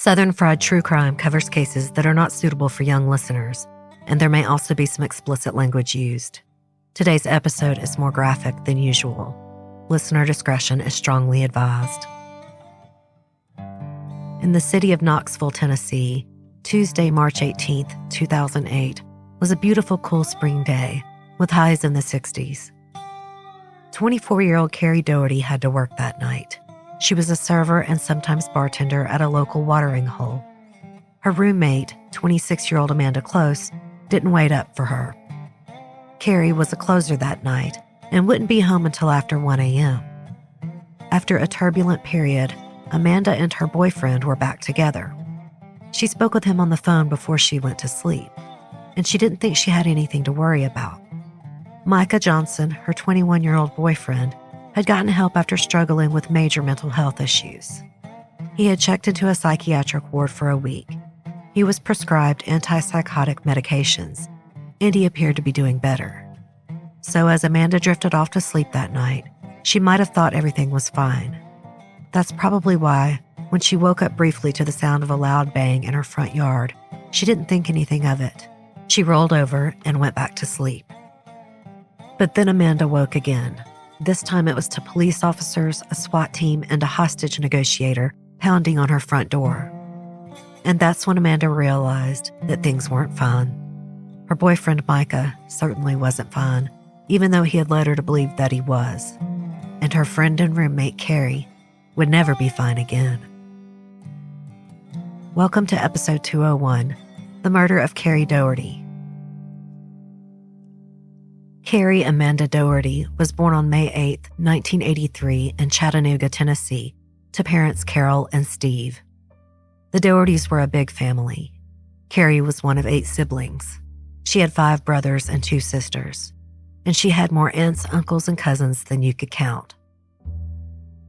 Southern Fried True Crime covers cases that are not suitable for young listeners, and there may also be some explicit language used. Today's episode is more graphic than usual. Listener discretion is strongly advised. In the city of Knoxville, Tennessee, Tuesday, March 18, 2008, was a beautiful, cool spring day with highs in the 60s. 24-year-old Carrie Daugherty had to work that night. She was a server and sometimes bartender at a local watering hole. Her roommate, 26-year-old Amanda Close, didn't wait up for her. Carrie was a closer that night and wouldn't be home until after 1 a.m. After a turbulent period, Amanda and her boyfriend were back together. She spoke with him on the phone before she went to sleep, and she didn't think she had anything to worry about. Micah Johnson, her 21-year-old boyfriend, had gotten help after struggling with major mental health issues. He had checked into a psychiatric ward for a week. He was prescribed antipsychotic medications, and he appeared to be doing better. So as Amanda drifted off to sleep that night, she might have thought everything was fine. That's probably why, when she woke up briefly to the sound of a loud bang in her front yard, she didn't think anything of it. She rolled over and went back to sleep. But then Amanda woke again. This time it was to police officers, a SWAT team, and a hostage negotiator pounding on her front door. And that's when Amanda realized that things weren't fine. Her boyfriend, Micah, certainly wasn't fine, even though he had led her to believe that he was. And her friend and roommate, Carrie, would never be fine again. Welcome to episode 201, The Murder of Carrie Daugherty. Carrie Amanda Daugherty was born on May 8, 1983 in Chattanooga, Tennessee, to parents Carol and Steve. The Daughertys were a big family. Carrie was one of 8 siblings. She had 5 brothers and 2 sisters, and she had more aunts, uncles, and cousins than you could count.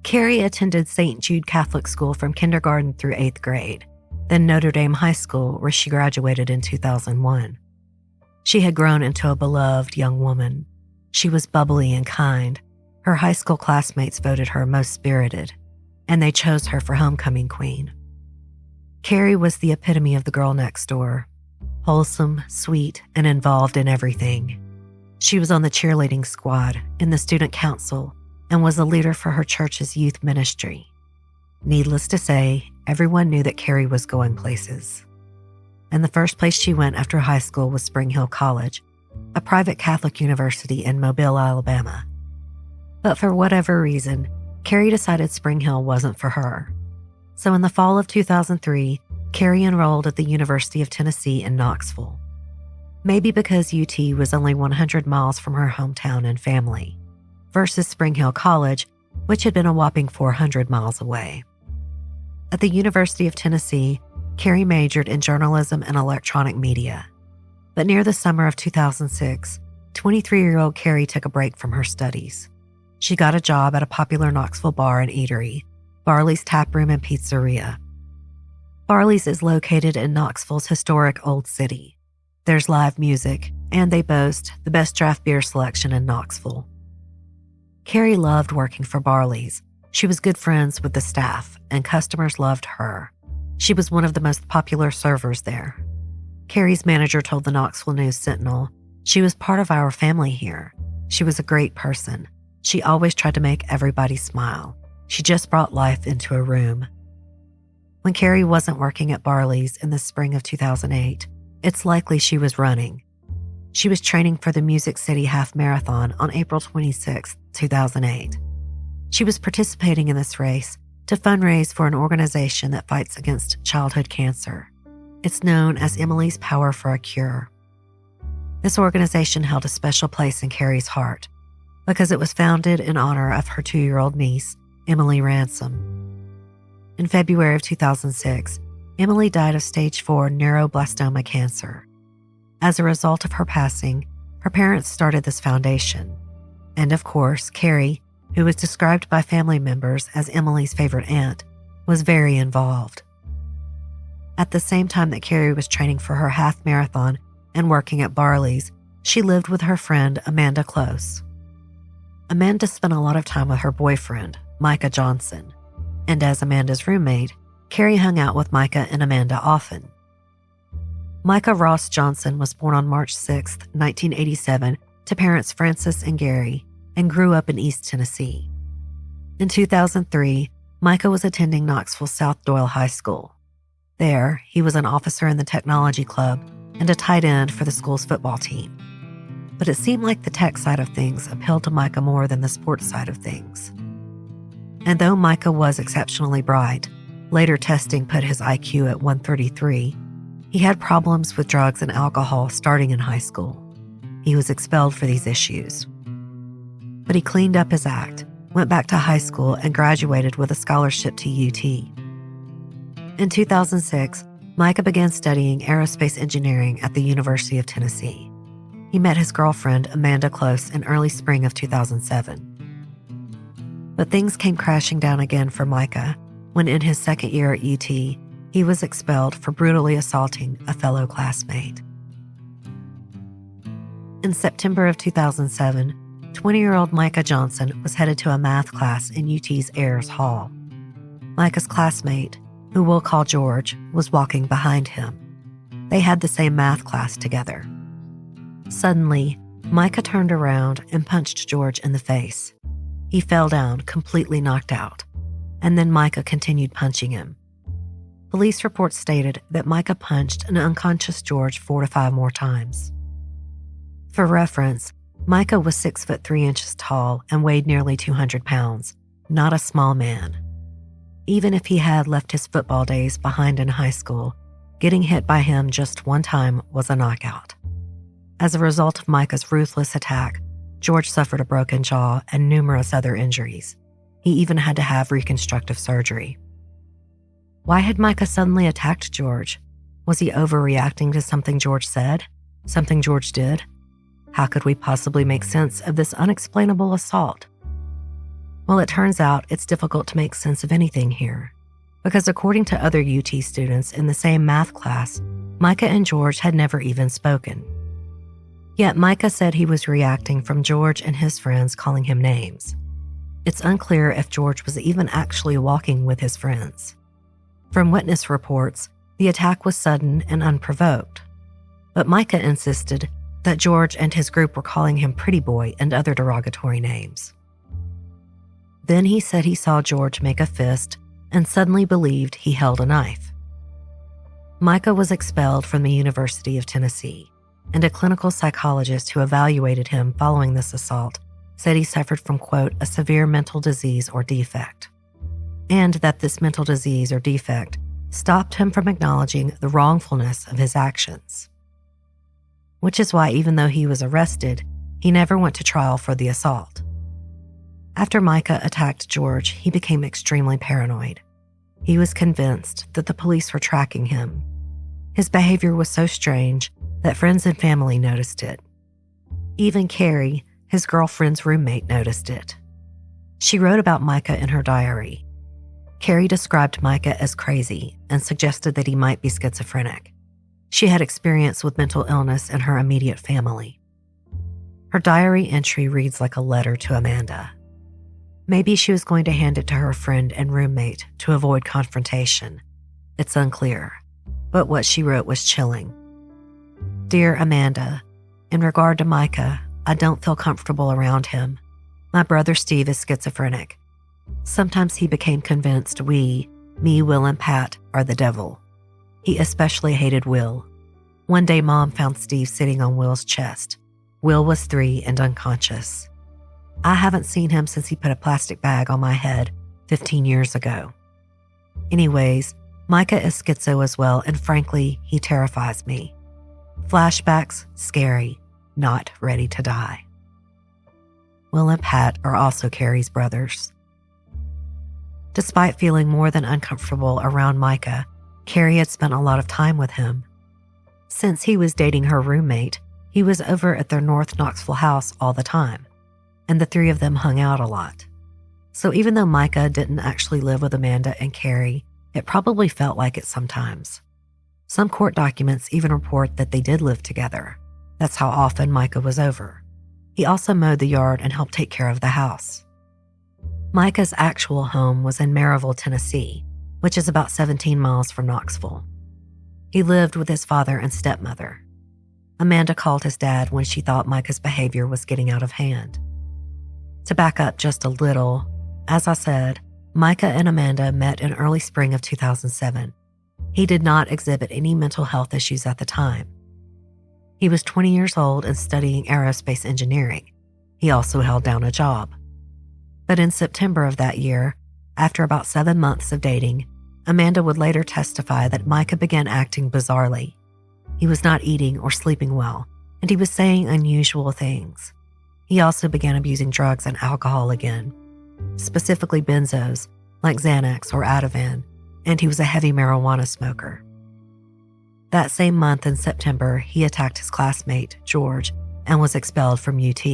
Carrie attended St. Jude Catholic School from kindergarten through 8th grade, then Notre Dame High School, where she graduated in 2001. She had grown into a beloved young woman. She was bubbly and kind. Her high school classmates voted her most spirited, and they chose her for homecoming queen. Carrie was the epitome of the girl next door, wholesome, sweet, and involved in everything. She was on the cheerleading squad, in the student council, and was a leader for her church's youth ministry. Needless to say, everyone knew that Carrie was going places. And the first place she went after high school was Spring Hill College, a private Catholic university in Mobile, Alabama. But for whatever reason, Carrie decided Spring Hill wasn't for her. So in the fall of 2003, Carrie enrolled at the University of Tennessee in Knoxville. Maybe because UT was only 100 miles from her hometown and family, versus Spring Hill College, which had been a whopping 400 miles away. At the University of Tennessee, Carrie majored in journalism and electronic media. But near the summer of 2006, 23-year-old Carrie took a break from her studies. She got a job at a popular Knoxville bar and eatery, Barley's Taproom and Pizzeria. Barley's is located in Knoxville's historic Old City. There's live music, and they boast the best draft beer selection in Knoxville. Carrie loved working for Barley's. She was good friends with the staff, and customers loved her. She was one of the most popular servers there. Carrie's manager told the Knoxville News-Sentinel, "She was part of our family here. She was a great person. She always tried to make everybody smile. She just brought life into a room." When Carrie wasn't working at Barley's in the spring of 2008, it's likely she was running. She was training for the Music City Half Marathon on April 26, 2008. She was participating in this race to fundraise for an organization that fights against childhood cancer. It's known as Emily's Power for a Cure. This organization held a special place in Carrie's heart because it was founded in honor of her 2-year-old niece, Emily Ransom. In February of 2006, Emily died of stage 4 neuroblastoma cancer. As a result of her passing, her parents started this foundation. And of course, Carrie, who was described by family members as Emily's favorite aunt, was very involved. At the same time that Carrie was training for her half marathon and working at Barley's, she lived with her friend Amanda Close. Amanda spent a lot of time with her boyfriend, Micah Johnson, and as Amanda's roommate, Carrie hung out with Micah and Amanda often. Micah Ross Johnson was born on March 6, 1987, to parents Francis and Gary, and grew up in East Tennessee. In 2003, Micah was attending Knoxville South Doyle High School. There, he was an officer in the technology club and a tight end for the school's football team. But it seemed like the tech side of things appealed to Micah more than the sports side of things. And though Micah was exceptionally bright, later testing put his IQ at 133, he had problems with drugs and alcohol starting in high school. He was expelled for these issues. But he cleaned up his act, went back to high school, and graduated with a scholarship to UT. In 2006, Micah began studying aerospace engineering at the University of Tennessee. He met his girlfriend, Amanda Close, in early spring of 2007. But things came crashing down again for Micah when, in his second year at UT, he was expelled for brutally assaulting a fellow classmate. In September of 2007, 20-year-old Micah Johnson was headed to a math class in UT's Ayers Hall. Micah's classmate, who we'll call George, was walking behind him. They had the same math class together. Suddenly, Micah turned around and punched George in the face. He fell down, completely knocked out, and then Micah continued punching him. Police reports stated that Micah punched an unconscious George 4 to 5 more times. For reference, Micah was 6'3" tall and weighed nearly 200 pounds, not a small man. Even if he had left his football days behind in high school, getting hit by him just one time was a knockout. As a result of Micah's ruthless attack, George suffered a broken jaw and numerous other injuries. He even had to have reconstructive surgery. Why had Micah suddenly attacked George? Was he overreacting to something George said? Something George did? How could we possibly make sense of this unexplainable assault? Well, it turns out it's difficult to make sense of anything here, because according to other UT students in the same math class, Micah and George had never even spoken. Yet Micah said he was reacting from George and his friends calling him names. It's unclear if George was even actually walking with his friends. From witness reports, the attack was sudden and unprovoked. But Micah insisted that George and his group were calling him pretty boy and other derogatory names. Then he said he saw George make a fist and suddenly believed he held a knife. Micah was expelled from the University of Tennessee, and a clinical psychologist who evaluated him following this assault said he suffered from, quote, a severe mental disease or defect, and that this mental disease or defect stopped him from acknowledging the wrongfulness of his actions. Which is why, even though he was arrested, he never went to trial for the assault. After Micah attacked George, he became extremely paranoid. He was convinced that the police were tracking him. His behavior was so strange that friends and family noticed it. Even Carrie, his girlfriend's roommate, noticed it. She wrote about Micah in her diary. Carrie described Micah as crazy and suggested that he might be schizophrenic. She had experience with mental illness in her immediate family. Her diary entry reads like a letter to Amanda. Maybe she was going to hand it to her friend and roommate to avoid confrontation. It's unclear, but what she wrote was chilling. Dear Amanda, in regard to Micah, I don't feel comfortable around him. My brother Steve is schizophrenic. Sometimes he became convinced me, Will, and Pat are the devil. He especially hated Will. One day Mom found Steve sitting on Will's chest. Will was 3 and unconscious. I haven't seen him since he put a plastic bag on my head 15 years ago. Anyways, Micah is schizo as well, and frankly, he terrifies me. Flashbacks, scary, not ready to die. Will and Pat are also Carrie's brothers. Despite feeling more than uncomfortable around Micah, Carrie had spent a lot of time with him. Since he was dating her roommate, he was over at their North Knoxville house all the time, and the 3 of them hung out a lot. So even though Micah didn't actually live with Amanda and Carrie, it probably felt like it sometimes. Some court documents even report that they did live together. That's how often Micah was over. He also mowed the yard and helped take care of the house. Micah's actual home was in Maryville, Tennessee, which is about 17 miles from Knoxville. He lived with his father and stepmother. Amanda called his dad when she thought Micah's behavior was getting out of hand. To back up just a little, as I said, Micah and Amanda met in early spring of 2007. He did not exhibit any mental health issues at the time. He was 20 years old and studying aerospace engineering. He also held down a job. But in September of that year, after about 7 months of dating, Amanda would later testify that Micah began acting bizarrely. He was not eating or sleeping well, and he was saying unusual things. He also began abusing drugs and alcohol again, specifically benzos like Xanax or Ativan, and he was a heavy marijuana smoker. That same month in September, he attacked his classmate, George, and was expelled from UT.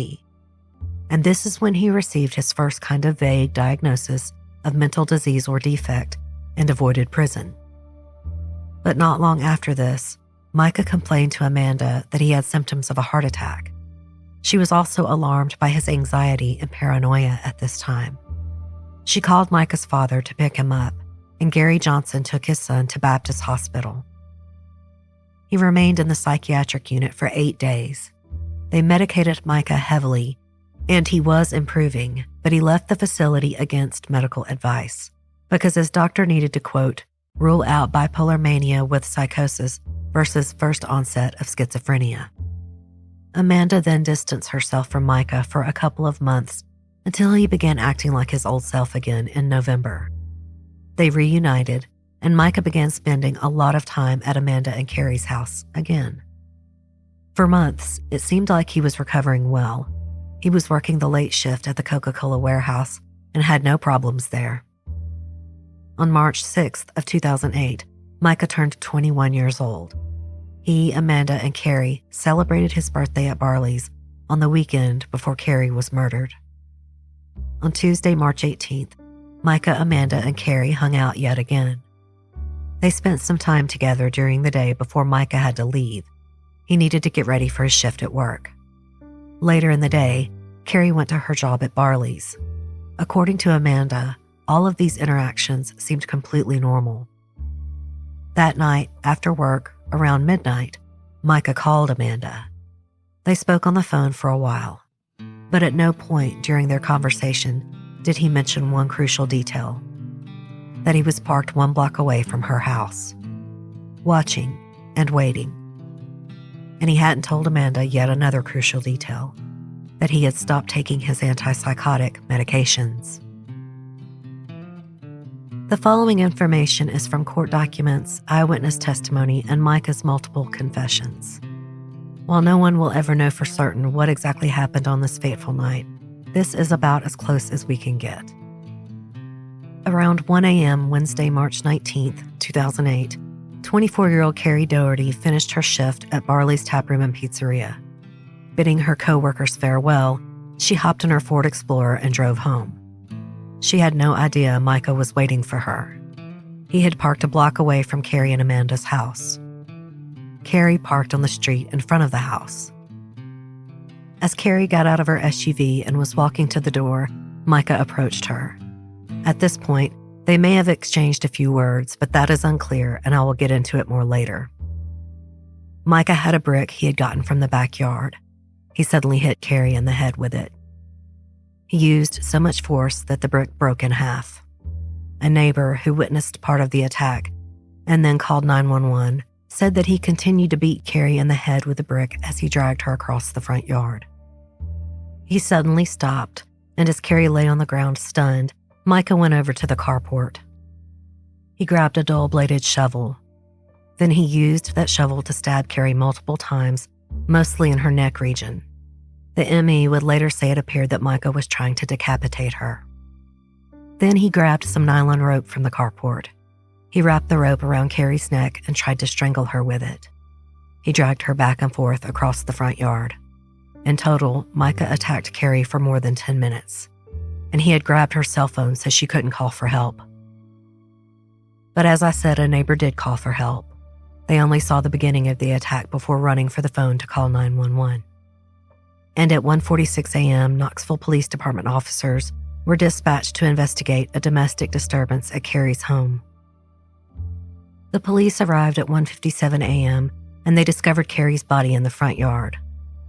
And this is when he received his first kind of vague diagnosis of mental disease or defect and avoided prison. But not long after this, Micah complained to Amanda that he had symptoms of a heart attack. She was also alarmed by his anxiety and paranoia at this time. She called Micah's father to pick him up, and Gary Johnson took his son to Baptist Hospital. He remained in the psychiatric unit for 8 days. They medicated Micah heavily, and he was improving, but he left the facility against medical advice because his doctor needed to, quote, rule out bipolar mania with psychosis versus first onset of schizophrenia. Amanda then distanced herself from Micah for a couple of months until he began acting like his old self again in November. They reunited, and Micah began spending a lot of time at Amanda and Carrie's house again. For months, it seemed like he was recovering well. He was working the late shift at the Coca-Cola warehouse and had no problems there. On March 6th of 2008, Micah turned 21 years old. He, Amanda, and Carrie celebrated his birthday at Barley's on the weekend before Carrie was murdered. On Tuesday, March 18th, Micah, Amanda, and Carrie hung out yet again. They spent some time together during the day before Micah had to leave. He needed to get ready for his shift at work. Later in the day, Carrie went to her job at Barley's. According to Amanda, all of these interactions seemed completely normal. That night, after work, around midnight, Micah called Amanda. They spoke on the phone for a while, but at no point during their conversation did he mention one crucial detail: that he was parked 1 block away from her house, watching and waiting. And he hadn't told Amanda yet another crucial detail: that he had stopped taking his antipsychotic medications. The following information is from court documents, eyewitness testimony, and Micah's multiple confessions. While no one will ever know for certain what exactly happened on this fateful night, this is about as close as we can get. Around 1 a.m. Wednesday, March 19th, 2008, 24-year-old Carrie Daugherty finished her shift at Barley's Taproom and Pizzeria. Bidding her co-workers farewell, she hopped in her Ford Explorer and drove home. She had no idea Micah was waiting for her. He had parked a block away from Carrie and Amanda's house. Carrie parked on the street in front of the house. As Carrie got out of her SUV and was walking to the door, Micah approached her. At this point, they may have exchanged a few words, but that is unclear, and I will get into it more later. Micah had a brick he had gotten from the backyard. He suddenly hit Carrie in the head with it. He used so much force that the brick broke in half. A neighbor who witnessed part of the attack and then called 911 said that he continued to beat Carrie in the head with the brick as he dragged her across the front yard. He suddenly stopped, and as Carrie lay on the ground stunned, Micah went over to the carport. He grabbed a dull-bladed shovel. Then he used that shovel to stab Carrie multiple times, mostly in her neck region. The ME would later say it appeared that Micah was trying to decapitate her. Then he grabbed some nylon rope from the carport. He wrapped the rope around Carrie's neck and tried to strangle her with it. He dragged her back and forth across the front yard. In total, Micah attacked Carrie for more than 10 minutes, and he had grabbed her cell phone so she couldn't call for help. But as I said, a neighbor did call for help. They only saw the beginning of the attack before running for the phone to call 911. And at 1:46 a.m., Knoxville Police Department officers were dispatched to investigate a domestic disturbance at Carrie's home. The police arrived at 1:57 a.m. and they discovered Carrie's body in the front yard.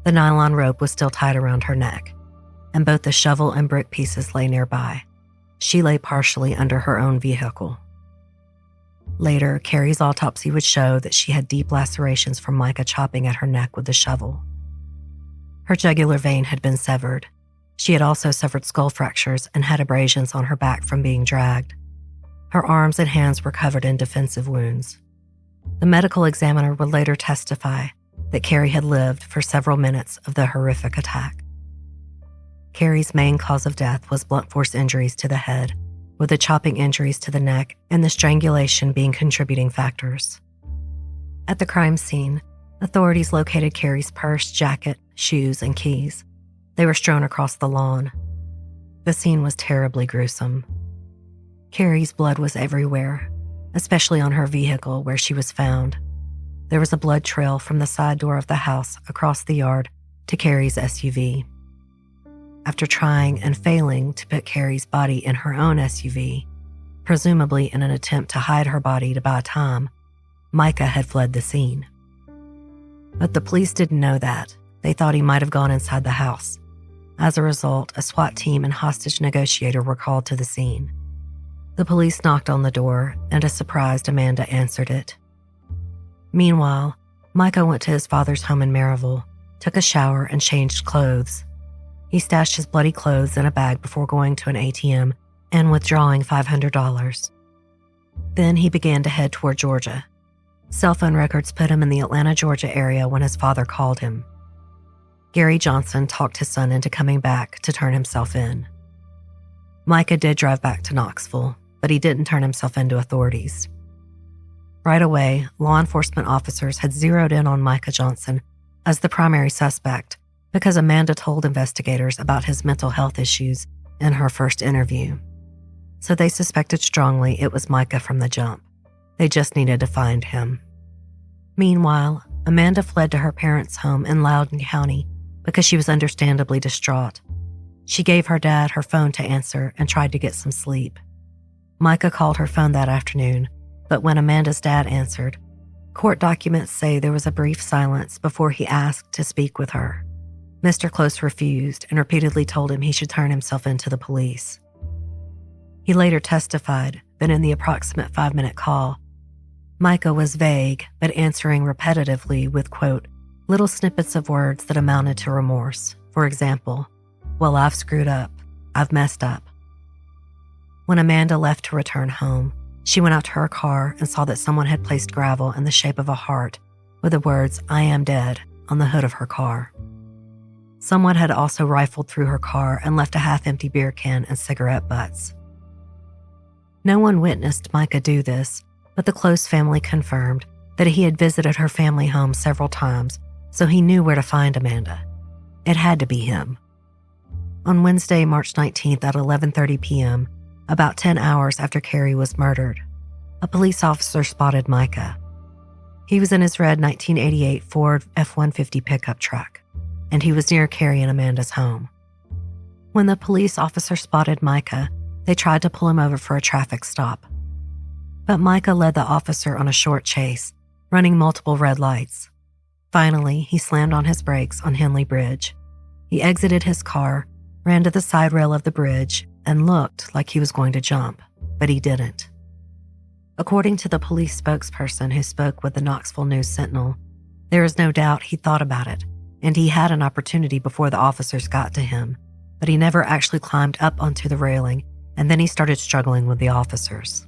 The nylon rope was still tied around her neck, and both the shovel and brick pieces lay nearby. She lay partially under her own vehicle. Later, Carrie's autopsy would show that she had deep lacerations from Micah chopping at her neck with the shovel. Her jugular vein had been severed. She had also suffered skull fractures and had abrasions on her back from being dragged. Her arms and hands were covered in defensive wounds. The medical examiner would later testify that Carrie had lived for several minutes of the horrific attack. Carrie's main cause of death was blunt force injuries to the head, with the chopping injuries to the neck and the strangulation being contributing factors. At the crime scene, authorities located Carrie's purse, jacket, shoes, and keys. They were strewn across the lawn. The scene was terribly gruesome. Carrie's blood was everywhere, especially on her vehicle where she was found. There was a blood trail from the side door of the house across the yard to Carrie's SUV. After trying and failing to put Carrie's body in her own SUV, presumably in an attempt to hide her body to buy time, Micah had fled the scene. But the police didn't know that. They thought he might have gone inside the house. As a result, a SWAT team and hostage negotiator were called to the scene. The police knocked on the door, and a surprised Amanda answered it. Meanwhile, Micah went to his father's home in Maryville, took a shower, and changed clothes. He stashed his bloody clothes in a bag before going to an ATM and withdrawing $500. Then he began to head toward Georgia. Cell phone records put him in the Atlanta, Georgia area when his father called him. Gary Johnson talked his son into coming back to turn himself in. Micah did drive back to Knoxville, but he didn't turn himself in to authorities. Right away, law enforcement officers had zeroed in on Micah Johnson as the primary suspect because Amanda told investigators about his mental health issues in her first interview. So they suspected strongly it was Micah from the jump. They just needed to find him. Meanwhile, Amanda fled to her parents' home in Loudoun County because she was understandably distraught. She gave her dad her phone to answer and tried to get some sleep. Micah called her phone that afternoon, but when Amanda's dad answered, court documents say there was a brief silence before he asked to speak with her. Mr. Close refused and repeatedly told him he should turn himself in to the police. He later testified that in the approximate 5-minute call, Micah was vague, but answering repetitively with, quote, little snippets of words that amounted to remorse. For example, well, I've screwed up. I've messed up. When Amanda left to return home, she went out to her car and saw that someone had placed gravel in the shape of a heart with the words, I am dead, on the hood of her car. Someone had also rifled through her car and left a half-empty beer can and cigarette butts. No one witnessed Micah do this, but the Close family confirmed that he had visited her family home several times, so he knew where to find Amanda. It had to be him. On Wednesday, March 19th at 11:30 p.m., about 10 hours after Carrie was murdered, a police officer spotted Micah. He was in his red 1988 Ford F-150 pickup truck, and he was near Carrie and Amanda's home. When the police officer spotted Micah, they tried to pull him over for a traffic stop. But Micah led the officer on a short chase, running multiple red lights. Finally, he slammed on his brakes on Henley Bridge. He exited his car, ran to the side rail of the bridge, and looked like he was going to jump, but he didn't. According to the police spokesperson who spoke with the Knoxville News Sentinel, there is no doubt he thought about it, and he had an opportunity before the officers got to him, but he never actually climbed up onto the railing, and then he started struggling with the officers.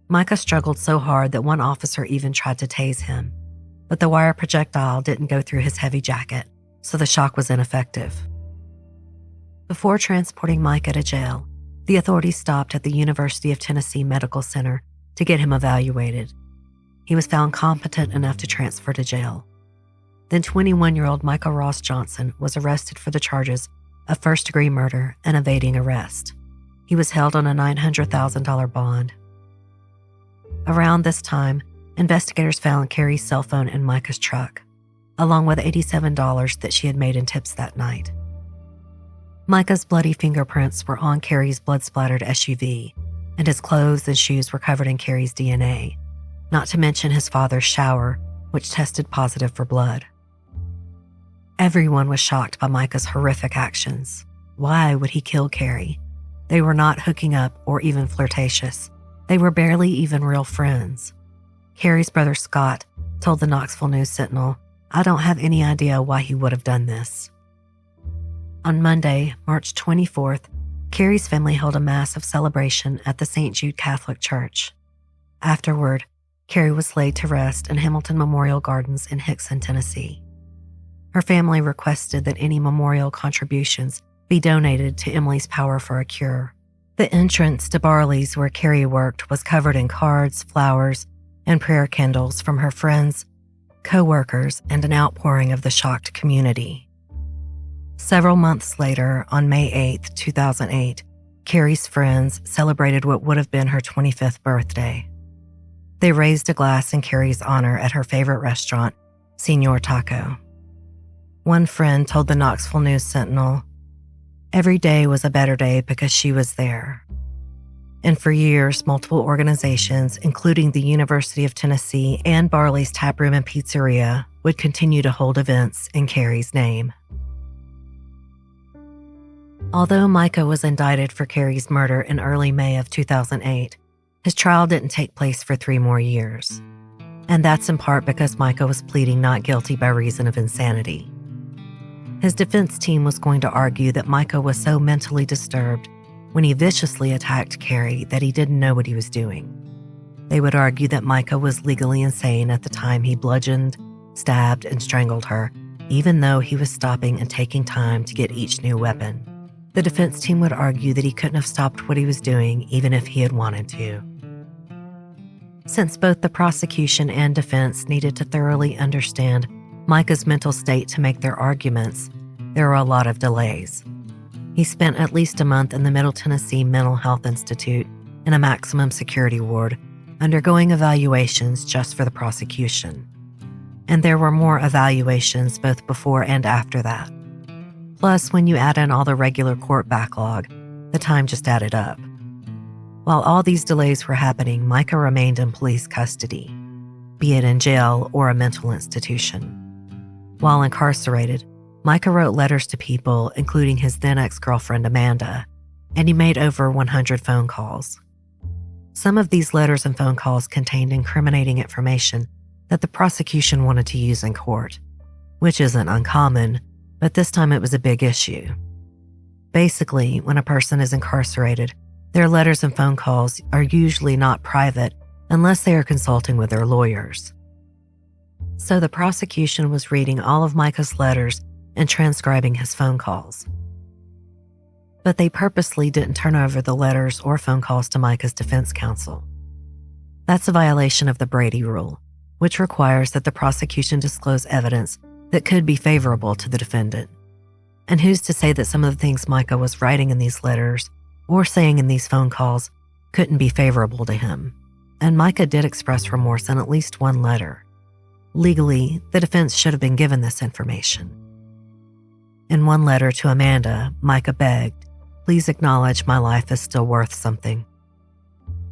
Micah struggled so hard that one officer even tried to tase him, but the wire projectile didn't go through his heavy jacket, so the shock was ineffective. Before transporting Micah to jail, the authorities stopped at the University of Tennessee Medical Center to get him evaluated. He was found competent enough to transfer to jail. Then 21-year-old Michael Ross Johnson was arrested for the charges of first-degree murder and evading arrest. He was held on a $900,000 bond. Around this time, investigators found Carrie's cell phone in Micah's truck, along with $87 that she had made in tips that night. Micah's bloody fingerprints were on Carrie's blood-splattered SUV, and his clothes and shoes were covered in Carrie's DNA, not to mention his father's shower, which tested positive for blood. Everyone was shocked by Micah's horrific actions. Why would he kill Carrie? They were not hooking up or even flirtatious. They were barely even real friends. Carrie's brother Scott told the Knoxville News-Sentinel, "I don't have any idea why he would have done this." On Monday, March 24th, Carrie's family held a massive celebration at the St. Jude Catholic Church. Afterward, Carrie was laid to rest in Hamilton Memorial Gardens in Hickson, Tennessee. Her family requested that any memorial contributions be donated to Emily's Power for a Cure. The entrance to Barley's, where Carrie worked, was covered in cards, flowers, and prayer candles from her friends, co-workers, and an outpouring of the shocked community. Several months later, on May 8, 2008, Carrie's friends celebrated what would have been her 25th birthday. They raised a glass in Carrie's honor at her favorite restaurant, Señor Taco. One friend told the Knoxville News-Sentinel, "Every day was a better day because she was there." And for years, multiple organizations, including the University of Tennessee and Barley's Taproom and Pizzeria, would continue to hold events in Carrie's name. Although Micah was indicted for Carrie's murder in early May of 2008, his trial didn't take place for 3 more years. And that's in part because Micah was pleading not guilty by reason of insanity. His defense team was going to argue that Micah was so mentally disturbed when he viciously attacked Carrie that he didn't know what he was doing. They would argue that Micah was legally insane at the time he bludgeoned, stabbed, and strangled her, even though he was stopping and taking time to get each new weapon. The defense team would argue that he couldn't have stopped what he was doing even if he had wanted to. Since both the prosecution and defense needed to thoroughly understand Micah's mental state to make their arguments, there were a lot of delays. He spent at least a month in the Middle Tennessee Mental Health Institute in a maximum security ward, undergoing evaluations just for the prosecution. And there were more evaluations both before and after that. Plus, when you add in all the regular court backlog, the time just added up. While all these delays were happening, Micah remained in police custody, be it in jail or a mental institution. While incarcerated, Micah wrote letters to people, including his then ex-girlfriend Amanda, and he made over 100 phone calls. Some of these letters and phone calls contained incriminating information that the prosecution wanted to use in court, which isn't uncommon, but this time it was a big issue. Basically, when a person is incarcerated, their letters and phone calls are usually not private unless they are consulting with their lawyers. So the prosecution was reading all of Micah's letters and transcribing his phone calls. But they purposely didn't turn over the letters or phone calls to Micah's defense counsel. That's a violation of the Brady Rule, which requires that the prosecution disclose evidence that could be favorable to the defendant. And who's to say that some of the things Micah was writing in these letters or saying in these phone calls couldn't be favorable to him? And Micah did express remorse in at least one letter. Legally, the defense should have been given this information. In one letter to Amanda, Micah begged, "Please acknowledge my life is still worth something."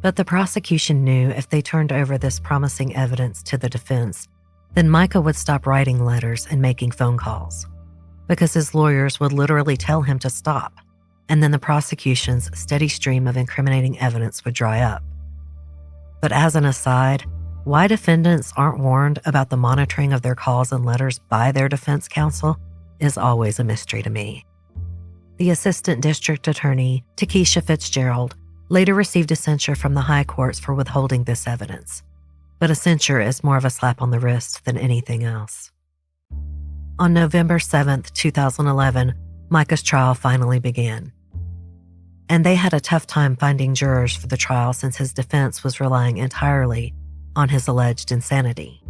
But the prosecution knew if they turned over this promising evidence to the defense, then Micah would stop writing letters and making phone calls, because his lawyers would literally tell him to stop, and then the prosecution's steady stream of incriminating evidence would dry up. But as an aside, why defendants aren't warned about the monitoring of their calls and letters by their defense counsel is always a mystery to me. The assistant district attorney, Takesha Fitzgerald, later received a censure from the high courts for withholding this evidence, but a censure is more of a slap on the wrist than anything else. On November 7th, 2011, Micah's trial finally began. And they had a tough time finding jurors for the trial since his defense was relying entirely on his alleged insanity.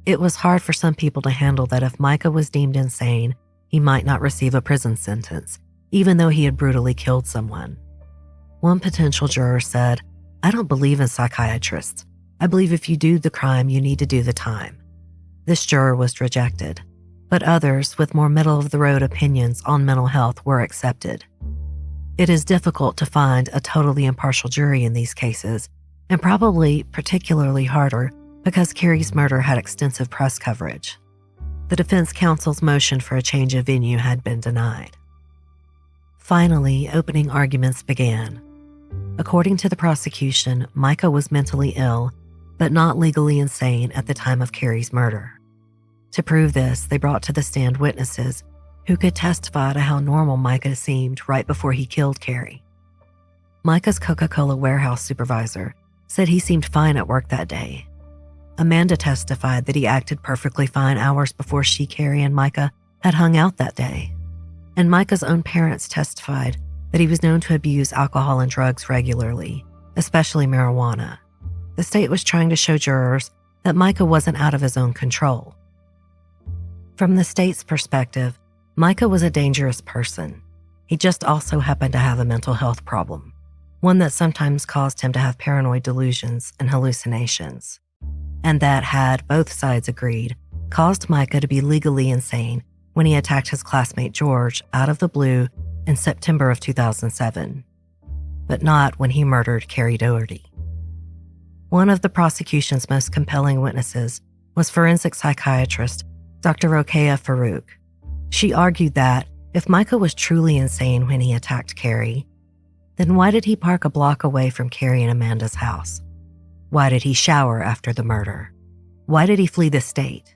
It was hard for some people to handle that if Micah was deemed insane, he might not receive a prison sentence, even though he had brutally killed someone. One potential juror said, "I don't believe in psychiatrists. I believe if you do the crime, you need to do the time." This juror was rejected, but others with more middle-of-the-road opinions on mental health were accepted. It is difficult to find a totally impartial jury in these cases, and probably particularly harder because Carrie's murder had extensive press coverage. The defense counsel's motion for a change of venue had been denied. Finally, opening arguments began. According to the prosecution, Micah was mentally ill, but not legally insane at the time of Carrie's murder. To prove this, they brought to the stand witnesses who could testify to how normal Micah seemed right before he killed Carrie. Micah's Coca-Cola warehouse supervisor said he seemed fine at work that day. Amanda testified that he acted perfectly fine hours before she, Carrie, and Micah had hung out that day. And Micah's own parents testified that he was known to abuse alcohol and drugs regularly, especially marijuana. The state was trying to show jurors that Micah wasn't out of his own control. From the state's perspective, Micah was a dangerous person. He just also happened to have a mental health problem, one that sometimes caused him to have paranoid delusions and hallucinations. And that had, both sides agreed, caused Micah to be legally insane when he attacked his classmate George out of the blue in September of 2007, but not when he murdered Carrie Daugherty. One of the prosecution's most compelling witnesses was forensic psychiatrist Dr. Rokeya Farouk. She argued that if Micah was truly insane when he attacked Carrie, then why did he park a block away from Carrie and Amanda's house? Why did he shower after the murder? Why did he flee the state?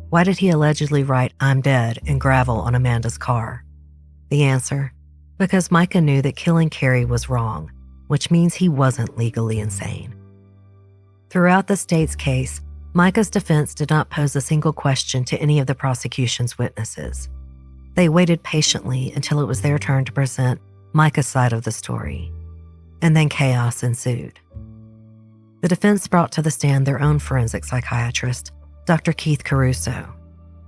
Why did he allegedly write "I'm dead" in gravel on Amanda's car? The answer: because Micah knew that killing Carrie was wrong, which means he wasn't legally insane. Throughout the state's case, Micah's defense did not pose a single question to any of the prosecution's witnesses. They waited patiently until it was their turn to present Micah's side of the story. And then chaos ensued. The defense brought to the stand their own forensic psychiatrist, Dr. Keith Caruso.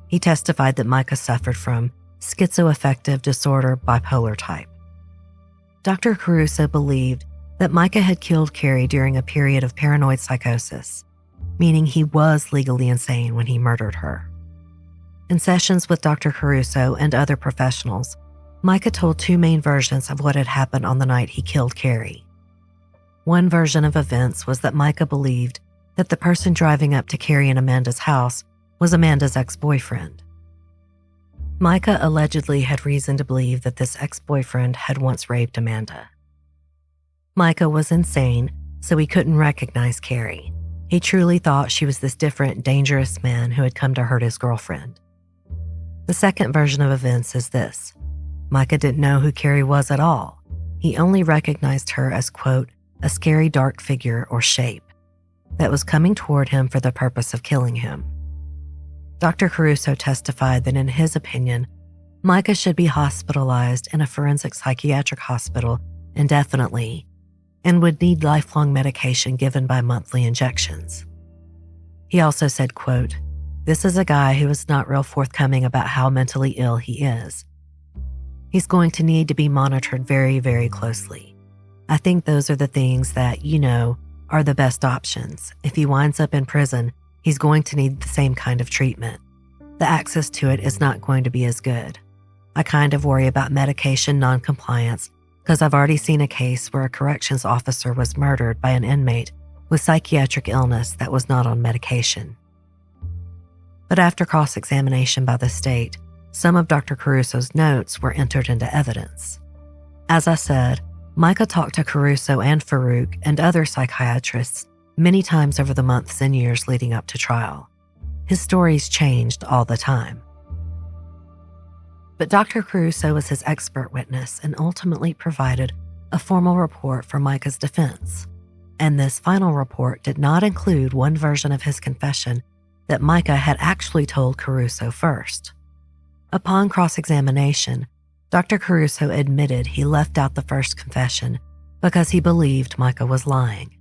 He testified that Micah suffered from schizoaffective disorder bipolar type. Dr. Caruso believed that Micah had killed Carrie during a period of paranoid psychosis, meaning he was legally insane when he murdered her. In sessions with Dr. Caruso and other professionals, Micah told two main versions of what had happened on the night he killed Carrie. One version of events was that Micah believed that the person driving up to Carrie and Amanda's house was Amanda's ex-boyfriend. Micah allegedly had reason to believe that this ex-boyfriend had once raped Amanda. Micah was insane, so he couldn't recognize Carrie. He truly thought she was this different, dangerous man who had come to hurt his girlfriend. The second version of events is this: Micah didn't know who Carrie was at all. He only recognized her as, quote, a scary dark figure or shape that was coming toward him for the purpose of killing him. Dr. Caruso testified that in his opinion, Micah should be hospitalized in a forensic psychiatric hospital indefinitely and would need lifelong medication given by monthly injections. He also said, quote, this is a guy who is not real forthcoming about how mentally ill he is. He's going to need to be monitored very, very closely. I think those are the things that, are the best options. If he winds up in prison, he's going to need the same kind of treatment. The access to it is not going to be as good. I kind of worry about medication noncompliance because I've already seen a case where a corrections officer was murdered by an inmate with psychiatric illness that was not on medication. But after cross-examination by the state, some of Dr. Caruso's notes were entered into evidence. As I said, Micah talked to Caruso and Farouk and other psychiatrists many times over the months and years leading up to trial. His stories changed all the time. But Dr. Caruso was his expert witness and ultimately provided a formal report for Micah's defense. And this final report did not include one version of his confession that Micah had actually told Caruso first. Upon cross-examination, Dr. Caruso admitted he left out the first confession because he believed Micah was lying.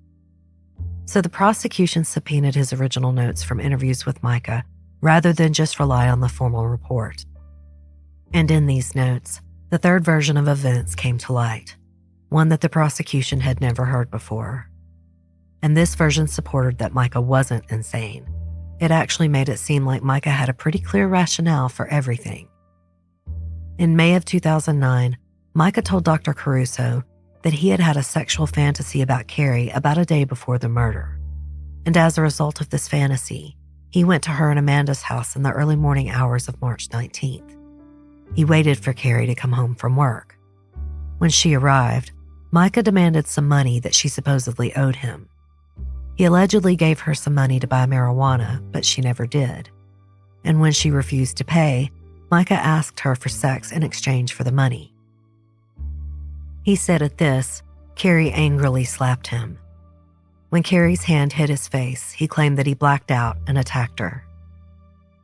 So the prosecution subpoenaed his original notes from interviews with Micah rather than just rely on the formal report. And in these notes, the third version of events came to light, one that the prosecution had never heard before. And this version supported that Micah wasn't insane. It actually made it seem like Micah had a pretty clear rationale for everything. In May of 2009, Micah told Dr. Caruso that he had had a sexual fantasy about Carrie about a day before the murder. And as a result of this fantasy, he went to her and Amanda's house in the early morning hours of March 19th. He waited for Carrie to come home from work. When she arrived, Micah demanded some money that she supposedly owed him. He allegedly gave her some money to buy marijuana, but she never did. And when she refused to pay, Micah asked her for sex in exchange for the money. He said at this, Carrie angrily slapped him. When Carrie's hand hit his face, he claimed that he blacked out and attacked her.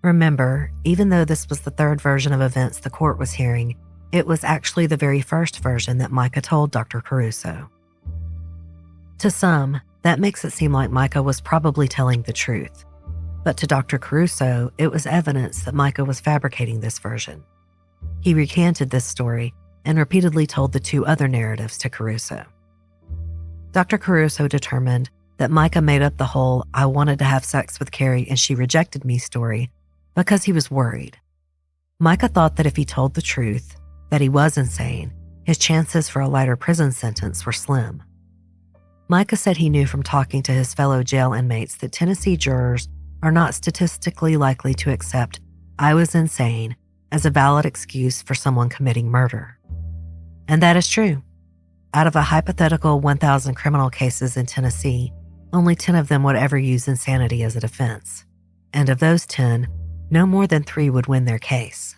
Remember, even though this was the third version of events the court was hearing, it was actually the very first version that Micah told Dr. Caruso. To some, that makes it seem like Micah was probably telling the truth. But to Dr. Caruso, it was evidence that Micah was fabricating this version. He recanted this story and repeatedly told the two other narratives to Caruso. Dr. Caruso determined that Micah made up the whole "I wanted to have sex with Carrie and she rejected me" story because he was worried. Micah thought that if he told the truth, that he was insane, his chances for a lighter prison sentence were slim. Micah said he knew from talking to his fellow jail inmates that Tennessee jurors are not statistically likely to accept "I was insane" as a valid excuse for someone committing murder. And that is true. Out of a hypothetical 1,000 criminal cases in Tennessee, only 10 of them would ever use insanity as a defense. And of those 10, no more than 3 would win their case.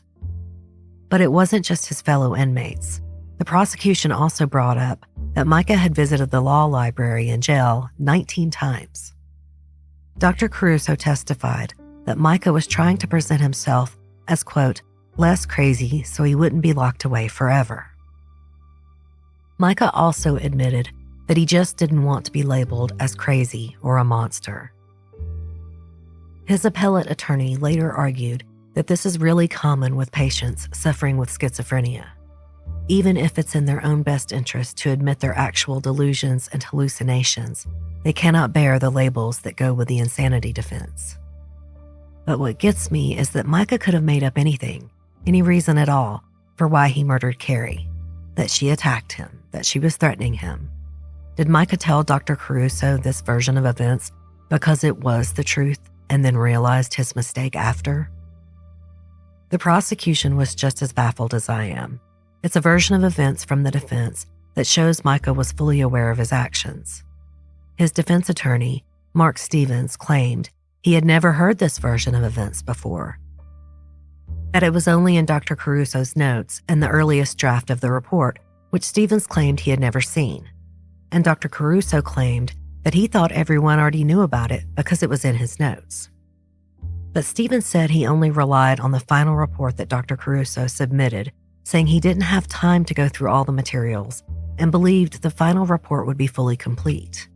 But it wasn't just his fellow inmates. The prosecution also brought up that Micah had visited the law library in jail 19 times. Dr. Caruso testified that Micah was trying to present himself as, quote, less crazy so he wouldn't be locked away forever. Micah also admitted that he just didn't want to be labeled as crazy or a monster. His appellate attorney later argued that this is really common with patients suffering with schizophrenia. Even if it's in their own best interest to admit their actual delusions and hallucinations, they cannot bear the labels that go with the insanity defense. But what gets me is that Micah could have made up anything, any reason at all, for why he murdered Carrie. That she attacked him, that she was threatening him. Did Micah tell Dr. Caruso this version of events because it was the truth and then realized his mistake after? The prosecution was just as baffled as I am. It's a version of events from the defense that shows Micah was fully aware of his actions. His defense attorney, Mark Stevens, claimed he had never heard this version of events before. That it was only in Dr. Caruso's notes and the earliest draft of the report, which Stevens claimed he had never seen. And Dr. Caruso claimed that he thought everyone already knew about it because it was in his notes. But Stevens said he only relied on the final report that Dr. Caruso submitted, saying he didn't have time to go through all the materials and believed the final report would be fully complete.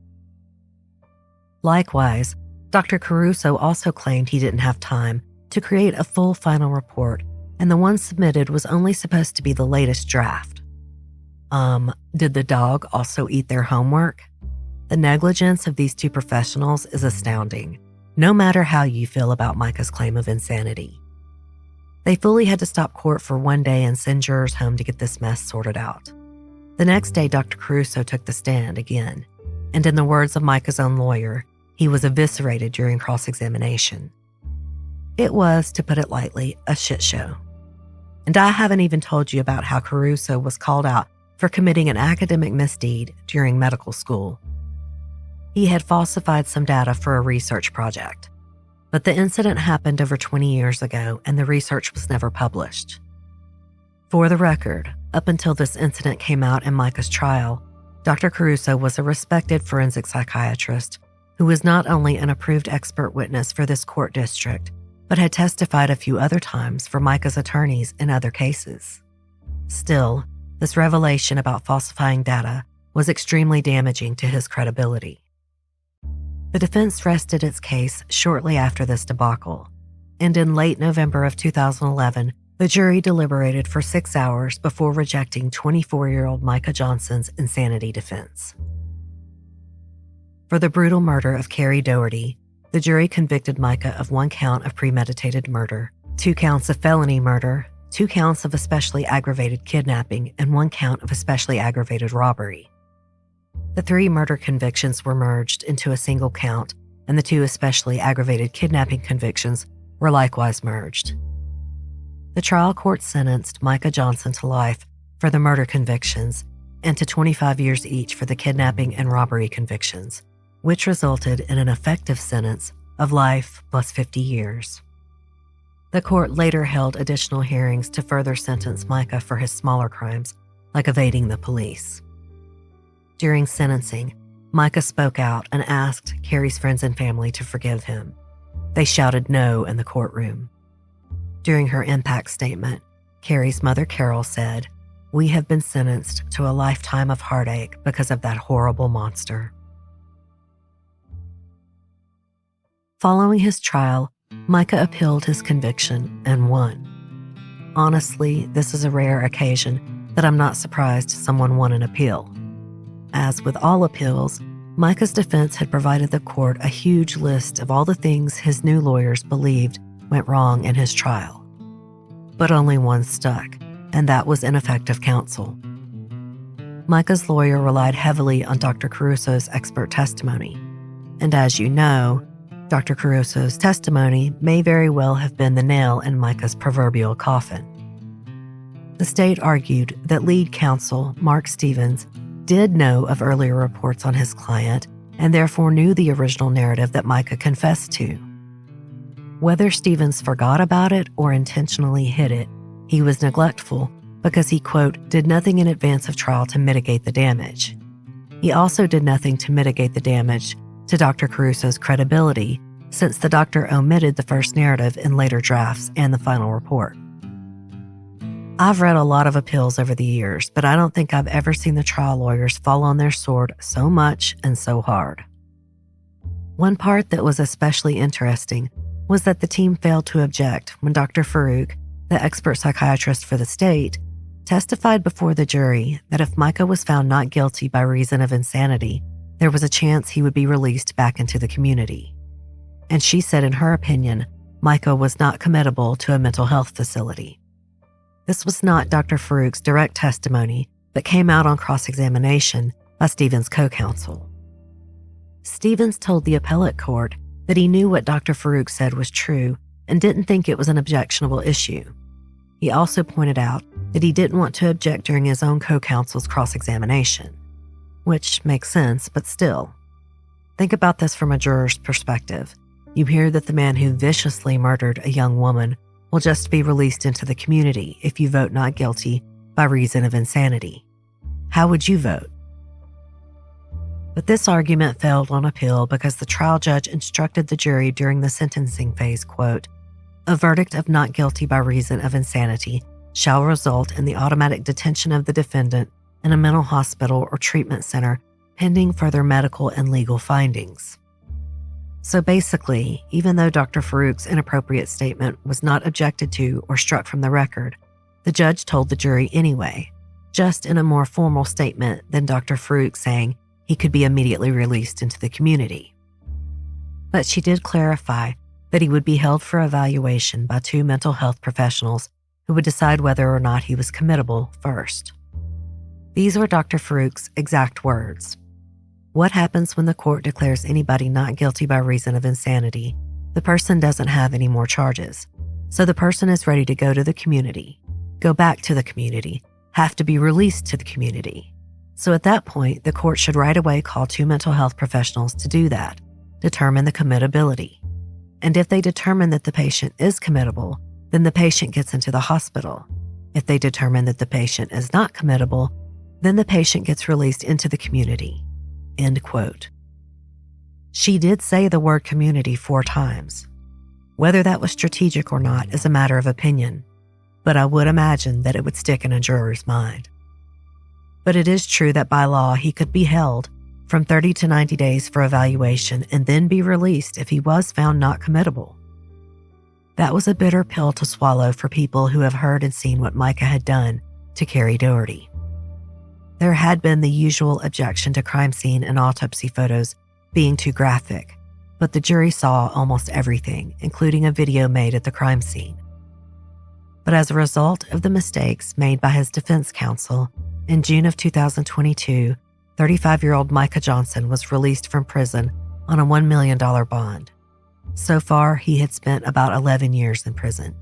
Likewise, Dr. Caruso also claimed he didn't have time to create a full final report, and the one submitted was only supposed to be the latest draft. Did the dog also eat their homework? The negligence of these two professionals is astounding, no matter how you feel about Micah's claim of insanity. They fully had to stop court for one day and send jurors home to get this mess sorted out. The next day, Dr. Caruso took the stand again, and in the words of Micah's own lawyer, he was eviscerated during cross-examination. It was, to put it lightly, a shit show. And I haven't even told you about how Caruso was called out for committing an academic misdeed during medical school. He had falsified some data for a research project, but the incident happened over 20 years ago and the research was never published. For the record, up until this incident came out in Micah's trial, Dr. Caruso was a respected forensic psychiatrist who was not only an approved expert witness for this court district, but had testified a few other times for Micah's attorneys in other cases. Still, this revelation about falsifying data was extremely damaging to his credibility. The defense rested its case shortly after this debacle, and in late November of 2011, the jury deliberated for 6 hours before rejecting 24-year-old Micah Johnson's insanity defense. For the brutal murder of Carrie Daugherty, the jury convicted Micah of 1 count of premeditated murder, 2 counts of felony murder, 2 counts of especially aggravated kidnapping, and 1 count of especially aggravated robbery. The 3 murder convictions were merged into a single count, and the 2 especially aggravated kidnapping convictions were likewise merged. The trial court sentenced Micah Johnson to life for the murder convictions and to 25 years each for the kidnapping and robbery convictions, which resulted in an effective sentence of life plus 50 years. The court later held additional hearings to further sentence Micah for his smaller crimes, like evading the police. During sentencing, Micah spoke out and asked Carrie's friends and family to forgive him. They shouted no in the courtroom. During her impact statement, Carrie's mother Carol said, "We have been sentenced to a lifetime of heartache because of that horrible monster." Following his trial, Micah appealed his conviction and won. Honestly, this is a rare occasion that I'm not surprised someone won an appeal. As with all appeals, Micah's defense had provided the court a huge list of all the things his new lawyers believed went wrong in his trial. But only one stuck, and that was ineffective counsel. Micah's lawyer relied heavily on Dr. Caruso's expert testimony. And as you know, Dr. Caruso's testimony may very well have been the nail in Micah's proverbial coffin. The state argued that lead counsel, Mark Stevens, did know of earlier reports on his client and therefore knew the original narrative that Micah confessed to. Whether Stevens forgot about it or intentionally hid it, he was neglectful because he, quote, did nothing in advance of trial to mitigate the damage. He also did nothing to mitigate the damage to Dr. Caruso's credibility, since the doctor omitted the first narrative in later drafts and the final report. I've read a lot of appeals over the years, but I don't think I've ever seen the trial lawyers fall on their sword so much and so hard. One part that was especially interesting was that the team failed to object when Dr. Farouk, the expert psychiatrist for the state, testified before the jury that if Micah was found not guilty by reason of insanity, there was a chance he would be released back into the community. And she said in her opinion, Micah was not committable to a mental health facility. This was not Dr. Farouk's direct testimony, but came out on cross-examination by Stevens' co-counsel. Stevens told the appellate court that he knew what Dr. Farouk said was true and didn't think it was an objectionable issue. He also pointed out that he didn't want to object during his own co-counsel's cross-examination, which makes sense, but still. Think about this from a juror's perspective. You hear that the man who viciously murdered a young woman will just be released into the community if you vote not guilty by reason of insanity. How would you vote? But this argument failed on appeal because the trial judge instructed the jury during the sentencing phase, quote, "A verdict of not guilty by reason of insanity shall result in the automatic detention of the defendant in a mental hospital or treatment center pending further medical and legal findings." So basically, even though Dr. Farouk's inappropriate statement was not objected to or struck from the record, the judge told the jury anyway, just in a more formal statement than Dr. Farouk saying he could be immediately released into the community. But she did clarify that he would be held for evaluation by 2 mental health professionals who would decide whether or not he was committable first. These were Dr. Farouk's exact words. What happens when the court declares anybody not guilty by reason of insanity? The person doesn't have any more charges. So the person is ready to go to the community, go back to the community, have to be released to the community. So at that point, the court should right away call 2 mental health professionals to do that, determine the committability. And if they determine that the patient is committable, then the patient gets into the hospital. If they determine that the patient is not committable, then the patient gets released into the community. End quote. She did say the word community 4 times. Whether that was strategic or not is a matter of opinion, but I would imagine that it would stick in a juror's mind. But it is true that by law he could be held from 30 to 90 days for evaluation and then be released if he was found not committable. That was a bitter pill to swallow for people who have heard and seen what Micah had done to Carrie Daugherty. There had been the usual objection to crime scene and autopsy photos being too graphic, but the jury saw almost everything, including a video made at the crime scene. But as a result of the mistakes made by his defense counsel, in June of 2022, 35-year-old Micah Johnson was released from prison on a $1 million bond. So far, he had spent about 11 years in prison.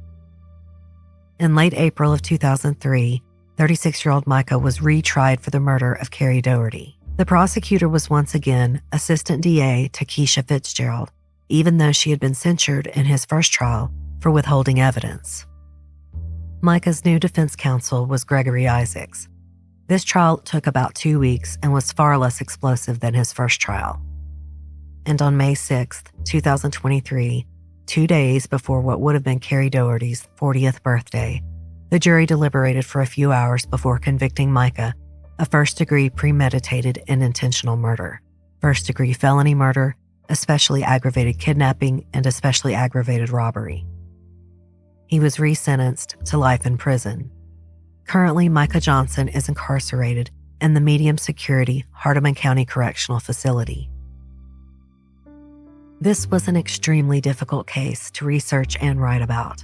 In late April of 2003, 36-year-old Micah was retried for the murder of Carrie Daugherty. The prosecutor was once again Assistant DA Takesha Fitzgerald, even though she had been censured in his first trial for withholding evidence. Micah's new defense counsel was Gregory Isaacs. This trial took about 2 weeks and was far less explosive than his first trial. And on May 6, 2023, 2 days before what would have been Carrie Daugherty's 40th birthday, the jury deliberated for a few hours before convicting Micah of first-degree premeditated and intentional murder, first-degree felony murder, especially aggravated kidnapping, and especially aggravated robbery. He was resentenced to life in prison. Currently, Micah Johnson is incarcerated in the medium-security Hardeman County Correctional Facility. This was an extremely difficult case to research and write about.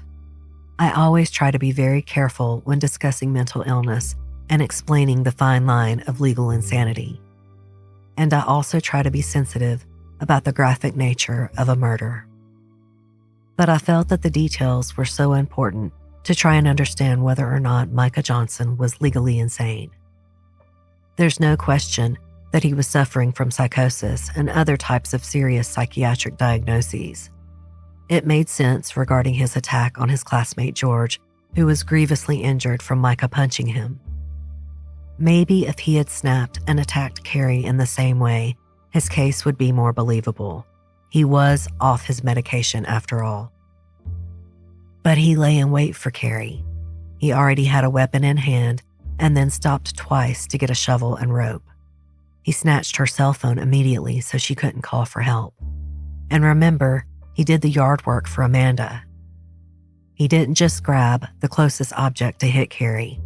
I always try to be very careful when discussing mental illness and explaining the fine line of legal insanity. And I also try to be sensitive about the graphic nature of a murder. But I felt that the details were so important to try and understand whether or not Micah Johnson was legally insane. There's no question that he was suffering from psychosis and other types of serious psychiatric diagnoses. It made sense regarding his attack on his classmate George, who was grievously injured from Micah punching him. Maybe if he had snapped and attacked Carrie in the same way, his case would be more believable. He was off his medication after all. But he lay in wait for Carrie. He already had a weapon in hand and then stopped twice to get a shovel and rope. He snatched her cell phone immediately so she couldn't call for help. And remember, he did the yard work for Amanda. He didn't just grab the closest object to hit Carrie.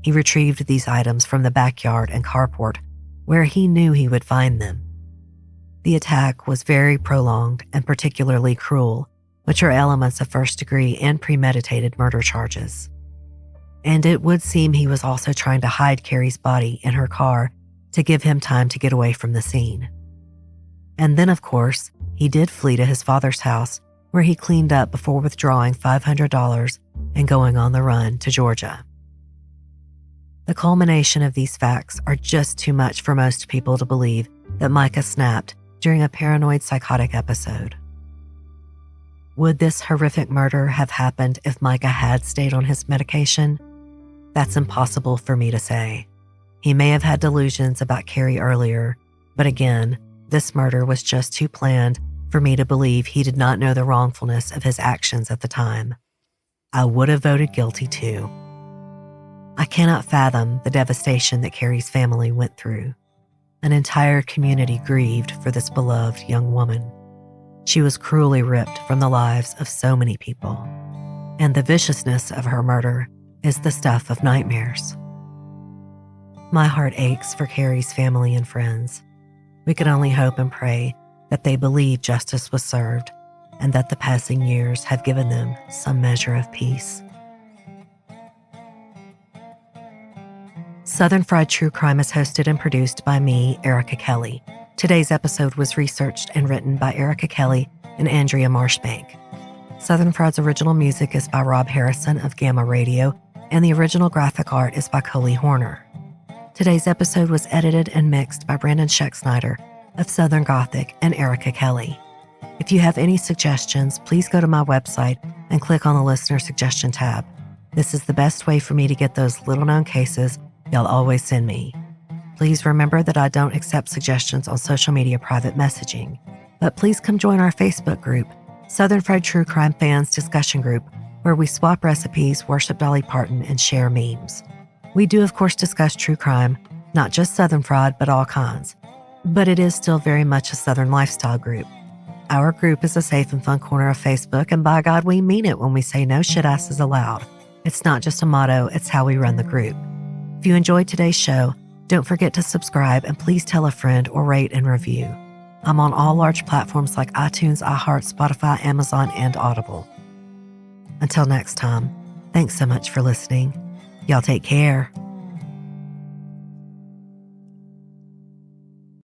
He retrieved these items from the backyard and carport where he knew he would find them. The attack was very prolonged and particularly cruel, which are elements of first-degree and premeditated murder charges. And it would seem he was also trying to hide Carrie's body in her car to give him time to get away from the scene. And then, of course, he did flee to his father's house, where he cleaned up before withdrawing $500 and going on the run to Georgia. The culmination of these facts are just too much for most people to believe that Micah snapped during a paranoid psychotic episode. Would this horrific murder have happened if Micah had stayed on his medication? That's impossible for me to say. He may have had delusions about Carrie earlier, but again, this murder was just too planned for me to believe he did not know the wrongfulness of his actions at the time. I would have voted guilty too. I cannot fathom the devastation that Carrie's family went through. An entire community grieved for this beloved young woman. She was cruelly ripped from the lives of so many people, and the viciousness of her murder is the stuff of nightmares. My heart aches for Carrie's family and friends. We can only hope and pray that they believe justice was served and that the passing years have given them some measure of peace. Southern Fried True Crime is hosted and produced by me, Erica Kelley. Today's episode was researched and written by Erica Kelley and Andrea Marshbank. Southern Fried's original music is by Rob Harrison of Gamma Radio, and the original graphic art is by Coley Horner. Today's episode was edited and mixed by Brandon Schexnayder of Southern Gothic and Erica Kelley. If you have any suggestions, please go to my website and click on the listener suggestion tab. This is the best way for me to get those little-known cases y'all always send me. Please remember that I don't accept suggestions on social media private messaging, but please come join our Facebook group, Southern Fried True Crime Fans Discussion Group, where we swap recipes, worship Dolly Parton, and share memes. We do, of course, discuss true crime, not just Southern Fried, but all kinds. But it is still very much a Southern lifestyle group. Our group is a safe and fun corner of Facebook, and by God, we mean it when we say no shit asses allowed. It's not just a motto, it's how we run the group. If you enjoyed today's show, don't forget to subscribe and please tell a friend or rate and review. I'm on all large platforms like iTunes, iHeart, Spotify, Amazon, and Audible. Until next time, thanks so much for listening. Y'all take care.